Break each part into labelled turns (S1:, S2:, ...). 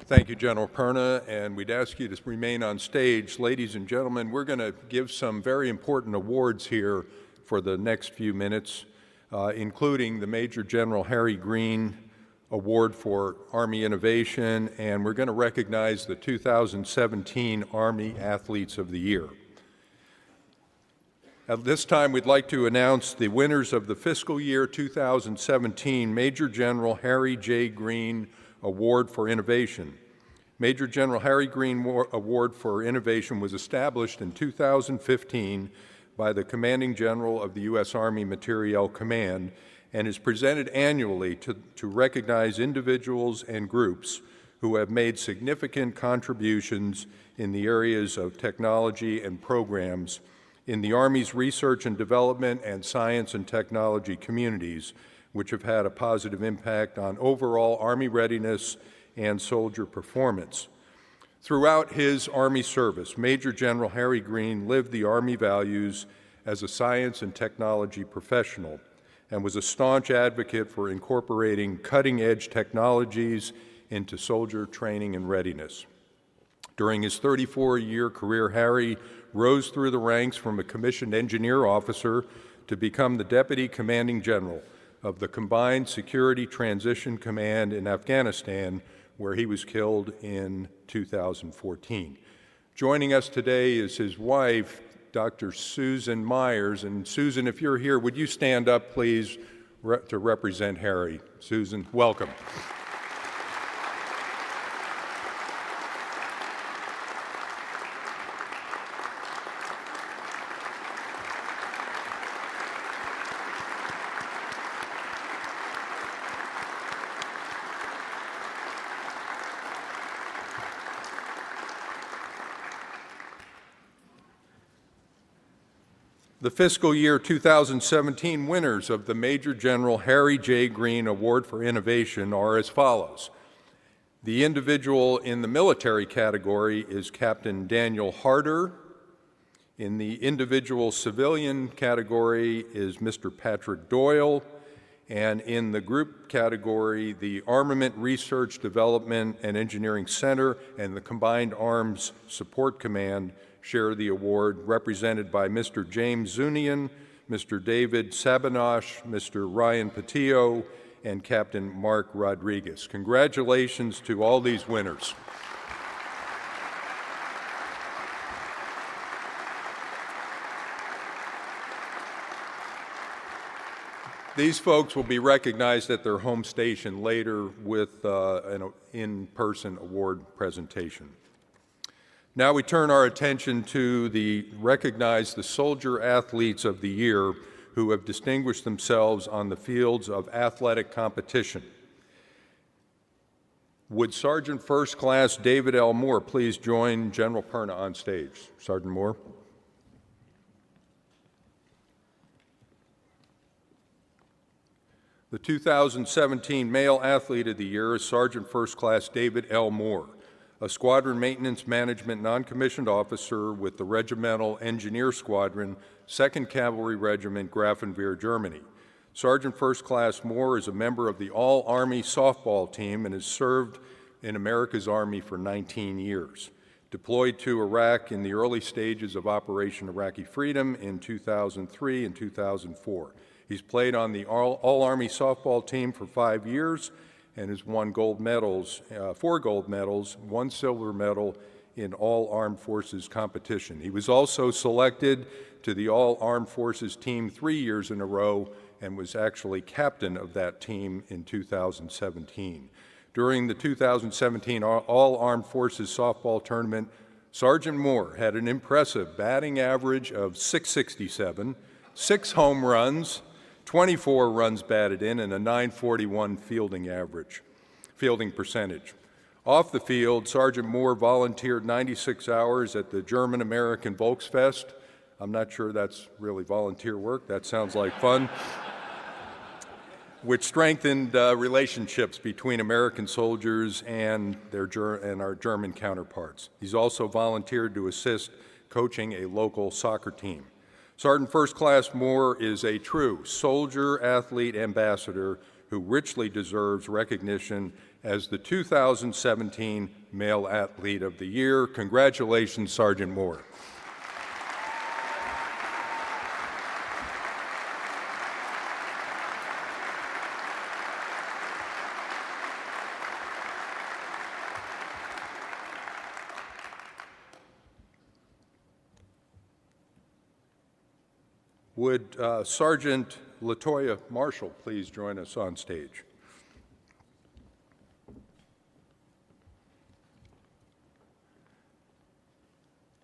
S1: Thank you, General Perna, and we'd ask you to remain on stage. Ladies and gentlemen, we're going to give some very important awards here for the next few minutes, including the Major General Harry Green Award for Army Innovation, and we're going to recognize the 2017 Army Athletes of the Year. At this time, we'd like to announce the winners of the fiscal year 2017 Major General Harry J. Green Award for Innovation. Major General Harry Green Award for Innovation was established in 2015 by the Commanding General of the U.S. Army Materiel Command and is presented annually to recognize individuals and groups who have made significant contributions in the areas of technology and programs in the Army's research and development and science and technology communities, which have had a positive impact on overall Army readiness and soldier performance. Throughout his Army service, Major General Harry Green lived the Army values as a science and technology professional and was a staunch advocate for incorporating cutting-edge technologies into soldier training and readiness. During his 34-year career, Harry rose through the ranks from a commissioned engineer officer to become the Deputy Commanding General of the Combined Security Transition Command in Afghanistan, where he was killed in 2014. Joining us today is his wife, Dr. Susan Myers. And Susan, if you're here, would you stand up, please, to represent Harry? Susan, welcome. The fiscal year 2017 winners of the Major General Harry J. Green Award for Innovation are as follows. The individual in the military category is Captain Daniel Harder. In the individual civilian category is Mr. Patrick Doyle. And in the group category, the Armament Research Development and Engineering Center and the Combined Arms Support Command share the award, represented by Mr. James Zunian, Mr. David Sabinosh, Mr. Ryan Patillo, and Captain Mark Rodriguez. Congratulations to all these winners. These folks will be recognized at their home station later with an in-person award presentation. Now we turn our attention to recognize the Soldier Athletes of the Year who have distinguished themselves on the fields of athletic competition. Would Sergeant First Class David L. Moore please join General Perna on stage? Sergeant Moore. The 2017 Male Athlete of the Year is Sergeant First Class David L. Moore, a Squadron Maintenance Management Non-Commissioned Officer with the Regimental Engineer Squadron, 2nd Cavalry Regiment, Grafenwehr, Germany. Sergeant First Class Moore is a member of the All-Army Softball Team and has served in America's Army for 19 years. Deployed to Iraq in the early stages of Operation Iraqi Freedom in 2003 and 2004. He's played on the All-Army Softball Team for 5 years and has won gold medals, 4 gold medals, 1 silver medal in all Armed Forces competition. He was also selected to the All Armed Forces team 3 years in a row and was actually captain of that team in 2017. During the 2017 All Armed Forces softball tournament, Sergeant Moore had an impressive batting average of .667, 6 home runs, 24 runs batted in, and a .941 fielding percentage. Off the field, Sergeant Moore volunteered 96 hours at the German-American Volksfest. I'm not sure that's really volunteer work. That sounds like fun. Which strengthened relationships between American soldiers and our German counterparts. He's also volunteered to assist coaching a local soccer team. Sergeant First Class Moore is a true soldier-athlete ambassador who richly deserves recognition as the 2017 Male Athlete of the Year. Congratulations, Sergeant Moore. Would Sergeant Latoya Marshall please join us on stage?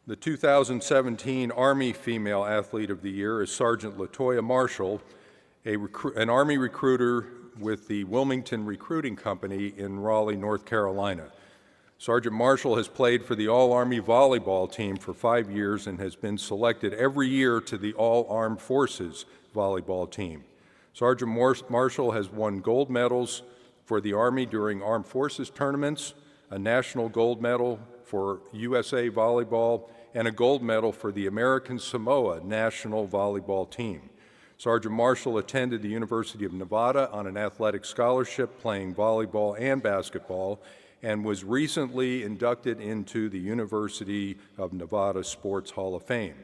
S1: The 2017 Army Female Athlete of the Year is Sergeant Latoya Marshall, an Army recruiter with the Wilmington Recruiting Company in Raleigh, North Carolina. Sergeant Marshall has played for the All-Army volleyball team for 5 years and has been selected every year to the All-Armed Forces volleyball team. Sergeant Marshall has won gold medals for the Army during Armed Forces tournaments, a national gold medal for USA Volleyball, and a gold medal for the American Samoa national volleyball team. Sergeant Marshall attended the University of Nevada on an athletic scholarship playing volleyball and basketball, and was recently inducted into the University of Nevada Sports Hall of Fame.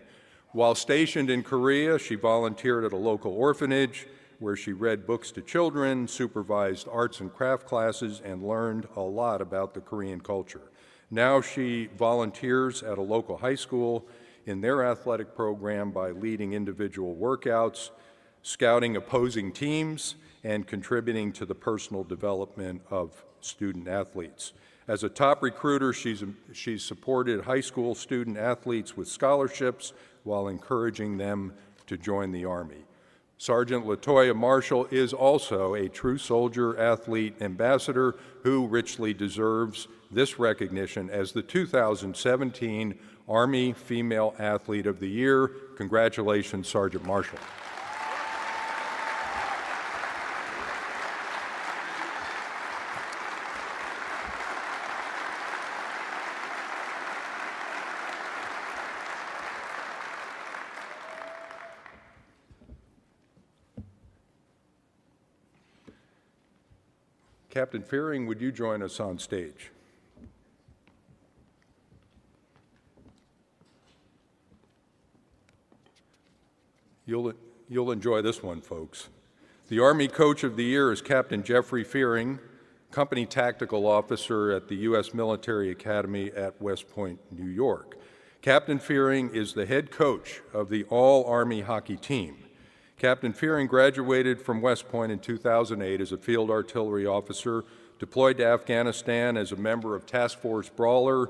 S1: While stationed in Korea, she volunteered at a local orphanage where she read books to children, supervised arts and craft classes, and learned a lot about the Korean culture. Now she volunteers at a local high school in their athletic program by leading individual workouts, scouting opposing teams, and contributing to the personal development of student athletes. As a top recruiter, she's supported high school student athletes with scholarships while encouraging them to join the Army. Sergeant Latoya Marshall is also a true soldier athlete ambassador who richly deserves this recognition as the 2017 Army Female Athlete of the Year. Congratulations, Sergeant Marshall. Captain Fearing, would you join us on stage? You'll enjoy this one, folks. The Army Coach of the Year is Captain Jeffrey Fearing, Company Tactical Officer at the U.S. Military Academy at West Point, New York. Captain Fearing is the head coach of the All-Army Hockey Team. Captain Fearing graduated from West Point in 2008 as a field artillery officer, deployed to Afghanistan as a member of Task Force Brawler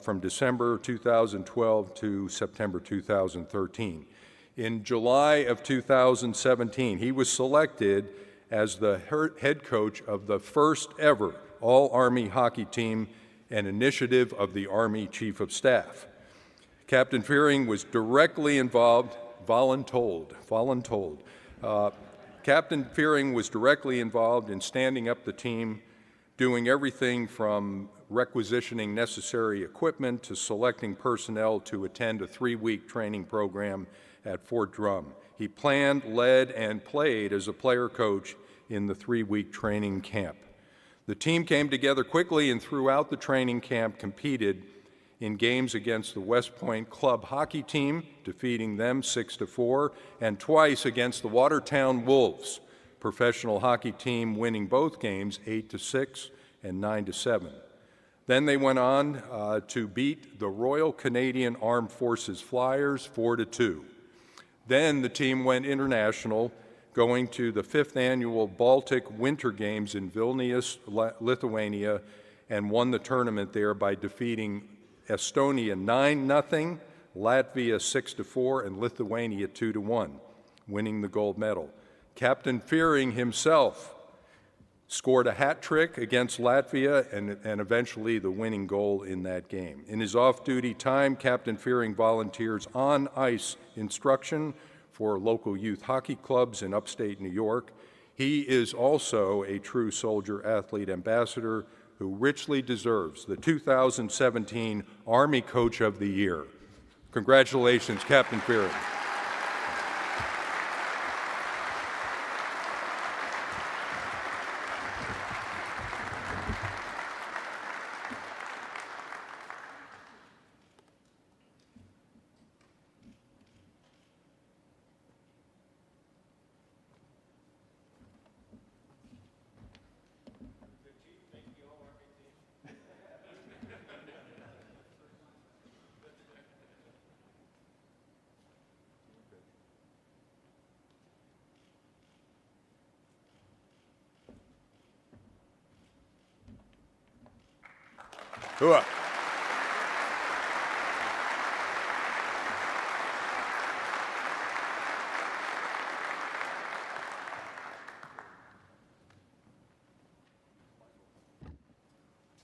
S1: from December 2012 to September 2013. In July of 2017, he was selected as the head coach of the first ever All-Army Hockey Team, an initiative of the Army Chief of Staff. Captain Fearing was directly involved Captain Fearing was directly involved in standing up the team, doing everything from requisitioning necessary equipment to selecting personnel to attend a 3-week training program at Fort Drum. He planned, led, and played as a player coach in the 3-week training camp. The team came together quickly and throughout the training camp competed in games against the West Point Club hockey team, defeating them 6-4, and twice against the Watertown Wolves professional hockey team, winning both games 8-6 and 9-7. Then they went on to beat the Royal Canadian Armed Forces Flyers 4-2. Then the team went international, going to the 5th annual Baltic Winter Games in Vilnius, Lithuania, and won the tournament there by defeating Estonia 9-0, Latvia 6-4, and Lithuania 2-1, winning the gold medal. Captain Fearing himself scored a hat trick against Latvia and eventually the winning goal in that game. In his off-duty time, Captain Fearing volunteers on-ice instruction for local youth hockey clubs in upstate New York. He is also a true soldier athlete ambassador who richly deserves the 2017 Army Coach of the Year. Congratulations, Captain Fearing. Hooah.